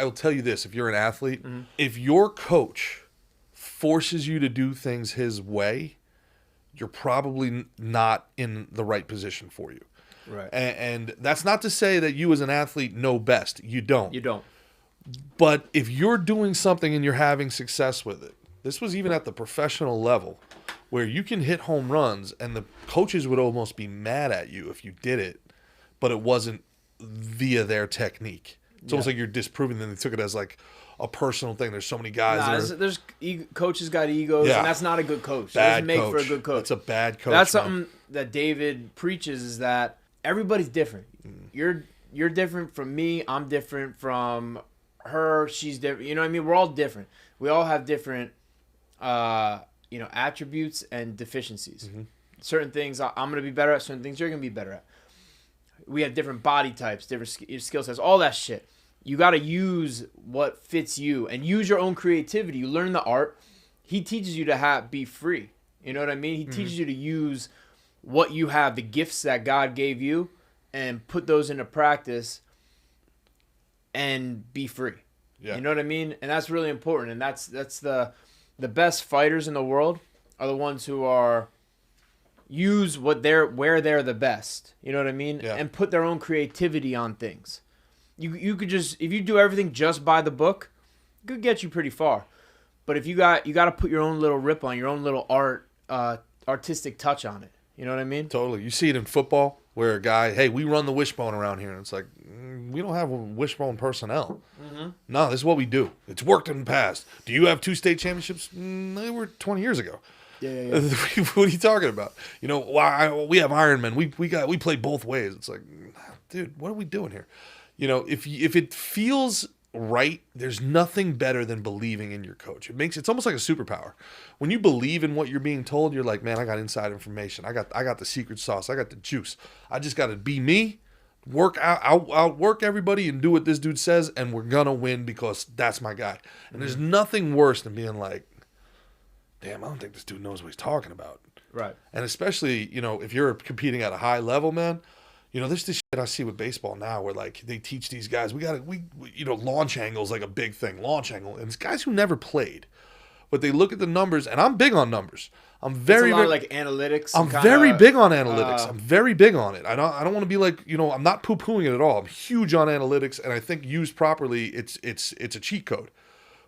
will tell you this: if you're an athlete, if your coach forces you to do things his way, you're probably not in the right position for you. Right. And that's not to say that you as an athlete know best. You don't. You don't. But if you're doing something and you're having success with it, this was even at the professional level, where you can hit home runs and the coaches would almost be mad at you if you did it, but it wasn't via their technique. It's almost like you're disproving them. They took it as like a personal thing. There's so many guys. There's coaches got egos, and that's not a good coach. Bad doesn't make coach. for a good coach. It's a bad coach. That's something that David preaches, is that everybody's different. You're different from me. I'm different from her. She's different. You know what I mean? We're all different. We all have different, attributes and deficiencies. Mm-hmm. Certain things I'm going to be better at. Certain things you're going to be better at. We have different body types, different skill sets, all that shit. You got to use what fits you and use your own creativity. You learn the art. He teaches you to be free. You know what I mean? He teaches you to use what you have, the gifts that God gave you, and put those into practice and be free. Yeah. You know what I mean? And that's really important. And that's the best fighters in the world are the ones who use where they're the best. You know what I mean? Yeah. And put their own creativity on things. You could just, if you do everything just by the book, it could get you pretty far. But if you got to put your own little rip on, your own little artistic touch on it. You know what I mean? Totally. You see it in football where a guy, hey, we run the wishbone around here. And it's like, we don't have a wishbone personnel. Mm-hmm. No, this is what we do. It's worked in the past. Do you have 2 state championships? They were 20 years ago. Yeah. What are you talking about? We have Ironmen. We play both ways. It's like, dude, what are we doing here? If it feels right, there's nothing better than believing in your coach. It's almost like a superpower. When you believe in what you're being told, you're like, man, I got inside information. I got the secret sauce. I got the juice. I just got to be me, outwork everybody, and do what this dude says, and we're gonna win because that's my guy. And there's nothing worse than being like, damn, I don't think this dude knows what he's talking about. Right. And especially, if you're competing at a high level, man. There's this shit I see with baseball now where, like, they teach these guys, launch angle is like a big thing, launch angle. And it's guys who never played. But they look at the numbers, and I'm big on numbers. I'm very, it's a lot of, like, analytics. I'm very big on analytics. I'm very big on it. I don't want to be like, I'm not poo-pooing it at all. I'm huge on analytics, and I think used properly, it's a cheat code.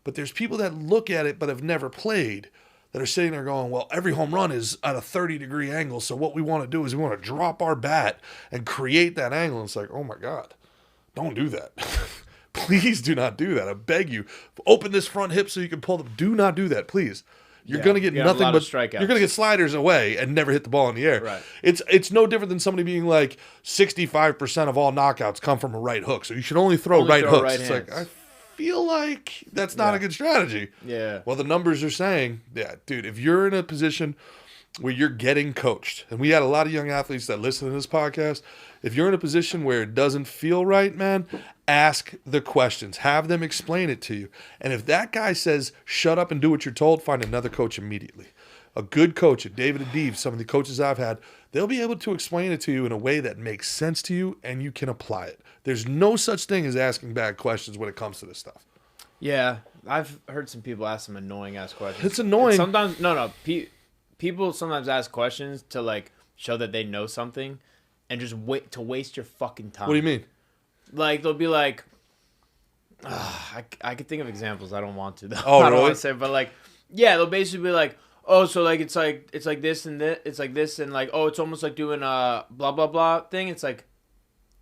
But there's people that look at it but have never played, that are sitting there going, well, every home run is at a 30-degree angle, so what we want to do is we want to drop our bat and create that angle. And it's like, oh, my God, don't do that. Please do not do that. I beg you. Open this front hip so you can pull them. Do not do that, please. You're going to get nothing but strikeouts. You're going to get sliders away and never hit the ball in the air. Right. It's no different than somebody being like 65% of all knockouts come from a right hook, so you should only throw right hooks. Right, it's like, I feel like that's not a good strategy. Yeah. Well, the numbers are saying, dude, if you're in a position where you're getting coached, and we had a lot of young athletes that listen to this podcast, if you're in a position where it doesn't feel right, man, ask the questions. Have them explain it to you. And if that guy says, shut up and do what you're told, find another coach immediately. A good coach, David Adeve, some of the coaches I've had, they'll be able to explain it to you in a way that makes sense to you and you can apply it. There's no such thing as asking bad questions when it comes to this stuff. Yeah, I've heard some people ask some annoying-ass questions. It's annoying. And sometimes, people sometimes ask questions to, like, show that they know something and just waste your fucking time. What do you mean? Like, they'll be like, I could think of examples. I don't want to, though. Oh, really? I don't want to say, but, like, yeah, they'll basically be like, oh, so, like, it's like this and this, it's like this, and, like, oh, it's almost like doing a blah, blah, blah thing. It's like,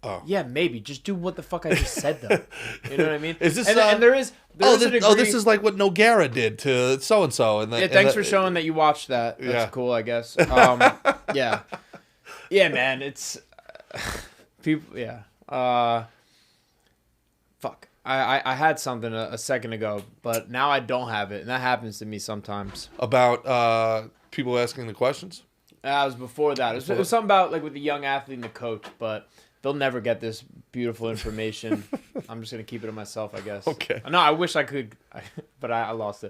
oh. Yeah, maybe. Just do what the fuck I just said, though. You know what I mean? Is this, and there is a degree... this is like what Nogueira did to so-and-so. Thanks for showing that you watched that. That's cool, I guess. Yeah. Yeah, man, it's... people, yeah. Fuck. I had something a second ago, but now I don't have it, and that happens to me sometimes. About people asking the questions? It was before that. It was something about, like, with the young athlete and the coach, but... They'll never get this beautiful information. I'm just going to keep it to myself, I guess. Okay. No, I wish I could, but I lost it.